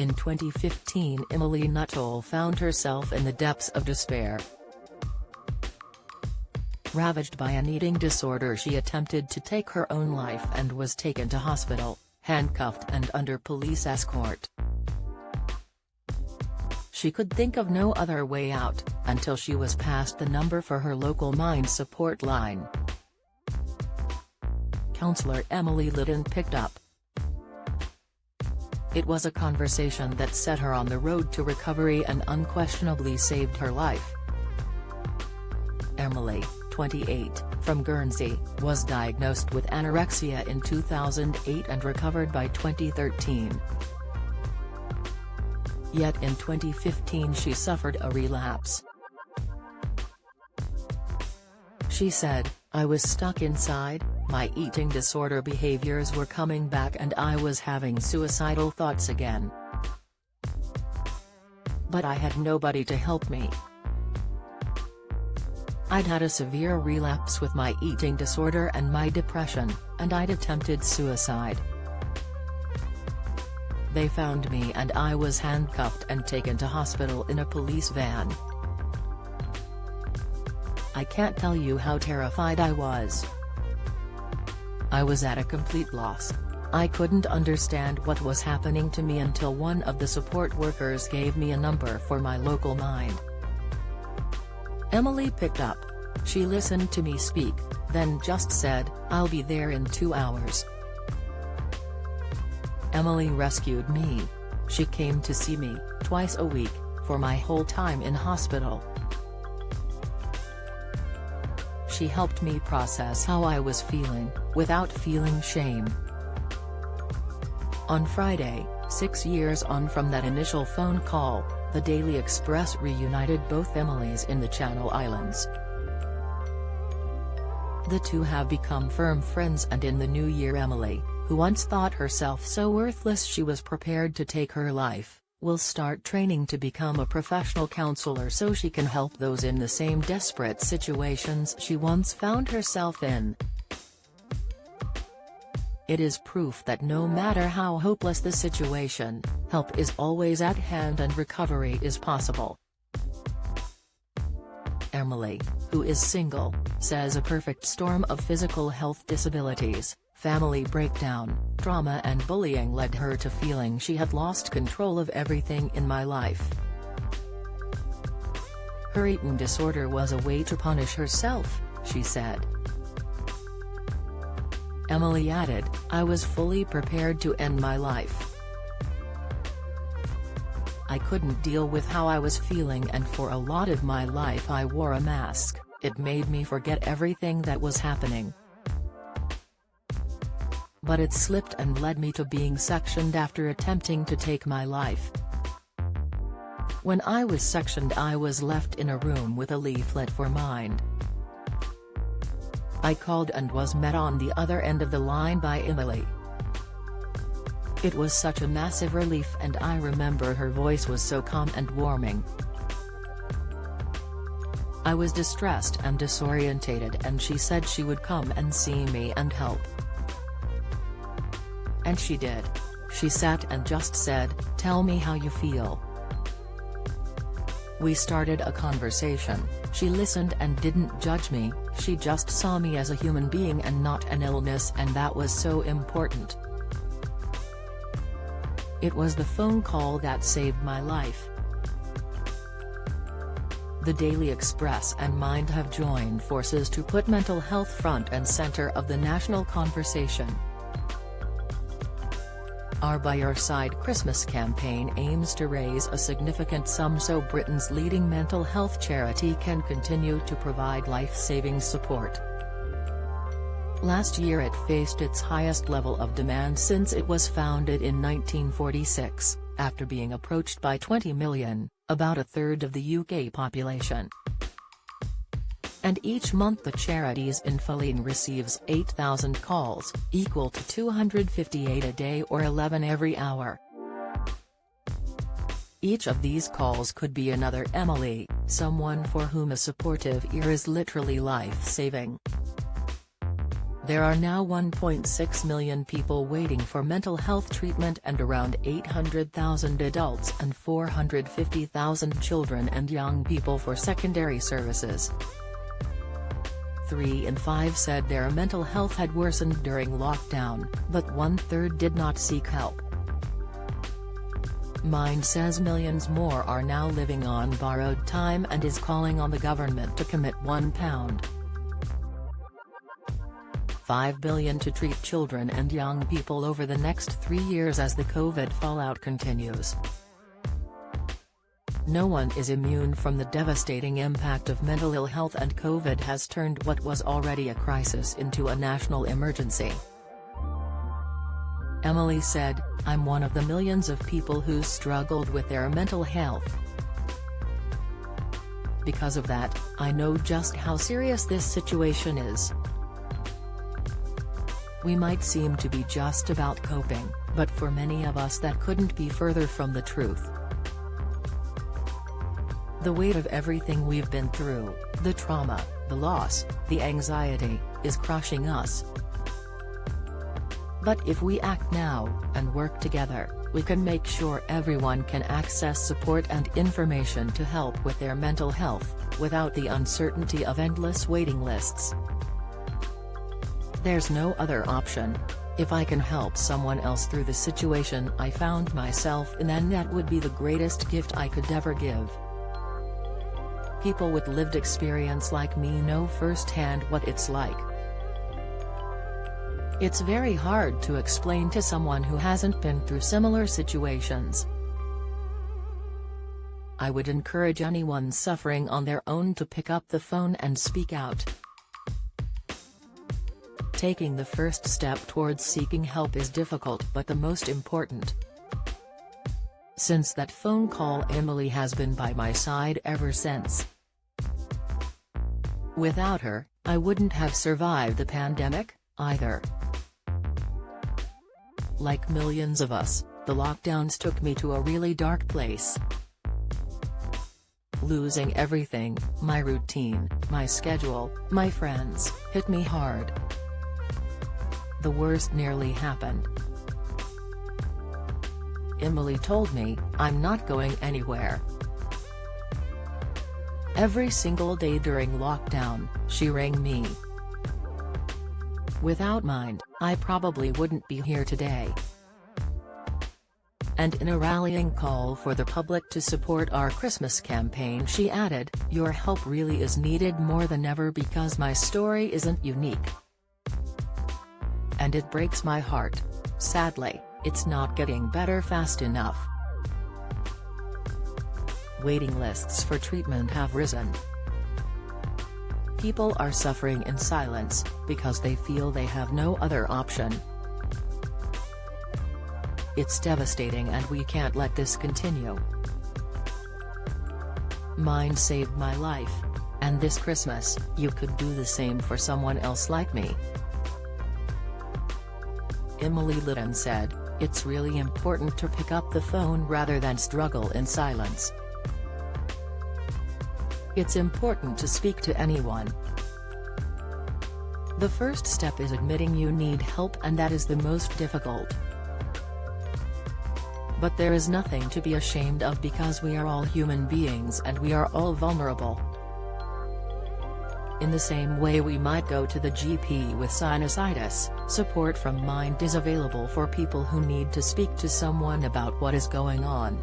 In 2015, Emily Nuttall found herself in the depths of despair. Ravaged by an eating disorder, she attempted to take her own life and was taken to hospital, handcuffed and under police escort. She could think of no other way out, until she was passed the number for her local Mind support line. Counselor Emily Liddon picked up. It was a conversation that set her on the road to recovery and unquestionably saved her life. Emily, 28, from Guernsey, was diagnosed with anorexia in 2008 and recovered by 2013. Yet in 2015 she suffered a relapse. She said, "I was stuck inside, my eating disorder behaviors were coming back and I was having suicidal thoughts again. But I had nobody to help me. I'd had a severe relapse with my eating disorder and my depression, and I'd attempted suicide. They found me and I was handcuffed and taken to hospital in a police van. I can't tell you how terrified I was. I was at a complete loss. I couldn't understand what was happening to me until one of the support workers gave me a number for my local Mind." Emily picked up. She listened to me speak, then just said, "I'll be there in 2 hours." Emily rescued me. She came to see me, twice a week, for my whole time in hospital. She helped me process how I was feeling, without feeling shame. On Friday, 6 years on from that initial phone call, the Daily Express reunited both Emilys in the Channel Islands. The two have become firm friends, and in the new year Emily, who once thought herself so worthless she was prepared to take her life, will start training to become a professional counselor so she can help those in the same desperate situations she once found herself in. It is proof that no matter how hopeless the situation, help is always at hand and recovery is possible. Emily, who is single, says a perfect storm of physical health disabilities, family breakdown, trauma and bullying led her to feeling she had lost control of everything in my life. Her eating disorder was a way to punish herself, she said. Emily added, "I was fully prepared to end my life. I couldn't deal with how I was feeling, and for a lot of my life I wore a mask. It made me forget everything that was happening. But it slipped and led me to being sectioned after attempting to take my life. When I was sectioned I was left in a room with a leaflet for Mind. I called and was met on the other end of the line by Emily. It was such a massive relief, and I remember her voice was so calm and warming. I was distressed and disorientated, and she said she would come and see me and help. And she did. She sat and just said, 'Tell me how you feel.' We started a conversation. She listened and didn't judge me, she just saw me as a human being and not an illness, and that was so important. It was the phone call that saved my life." The Daily Express and Mind have joined forces to put mental health front and center of the national conversation. Our By Your Side Christmas campaign aims to raise a significant sum so Britain's leading mental health charity can continue to provide life-saving support. Last year it faced its highest level of demand since it was founded in 1946, after being approached by 20 million, about a third of the UK population. And each month the charity's infoline receives 8,000 calls, equal to 258 a day or 11 every hour. Each of these calls could be another Emily, someone for whom a supportive ear is literally life-saving. There are now 1.6 million people waiting for mental health treatment and around 800,000 adults and 450,000 children and young people for secondary services. 3 in 5 said their mental health had worsened during lockdown, but 1/3 did not seek help. Mind says millions more are now living on borrowed time and is calling on the government to commit £1.5 billion to treat children and young people over the next 3 years as the COVID fallout continues. No one is immune from the devastating impact of mental ill health, and COVID has turned what was already a crisis into a national emergency. Emily said, "I'm one of the millions of people who struggled with their mental health. Because of that, I know just how serious this situation is. We might seem to be just about coping, but for many of us that couldn't be further from the truth. The weight of everything we've been through, the trauma, the loss, the anxiety, is crushing us. But if we act now, and work together, we can make sure everyone can access support and information to help with their mental health, without the uncertainty of endless waiting lists. There's no other option. If I can help someone else through the situation I found myself in, then that would be the greatest gift I could ever give." People with lived experience like me know firsthand what it's like. It's very hard to explain to someone who hasn't been through similar situations. I would encourage anyone suffering on their own to pick up the phone and speak out. Taking the first step towards seeking help is difficult but the most important. Since that phone call, Emily has been by my side ever since. Without her, I wouldn't have survived the pandemic, either. Like millions of us, the lockdowns took me to a really dark place. Losing everything, my routine, my schedule, my friends, hit me hard. The worst nearly happened. Emily told me, "I'm not going anywhere." Every single day during lockdown, she rang me. Without Mind, I probably wouldn't be here today. And in a rallying call for the public to support our Christmas campaign, she added, "Your help really is needed more than ever because my story isn't unique. And it breaks my heart. Sadly, it's not getting better fast enough." Waiting lists for treatment have risen. People are suffering in silence, because they feel they have no other option. It's devastating and we can't let this continue. Mind saved my life. And this Christmas, you could do the same for someone else like me. Emily Litton said, "It's really important to pick up the phone rather than struggle in silence. It's important to speak to anyone. The first step is admitting you need help, and that is the most difficult. But there is nothing to be ashamed of because we are all human beings and we are all vulnerable. In the same way we might go to the GP with sinusitis, support from Mind is available for people who need to speak to someone about what is going on."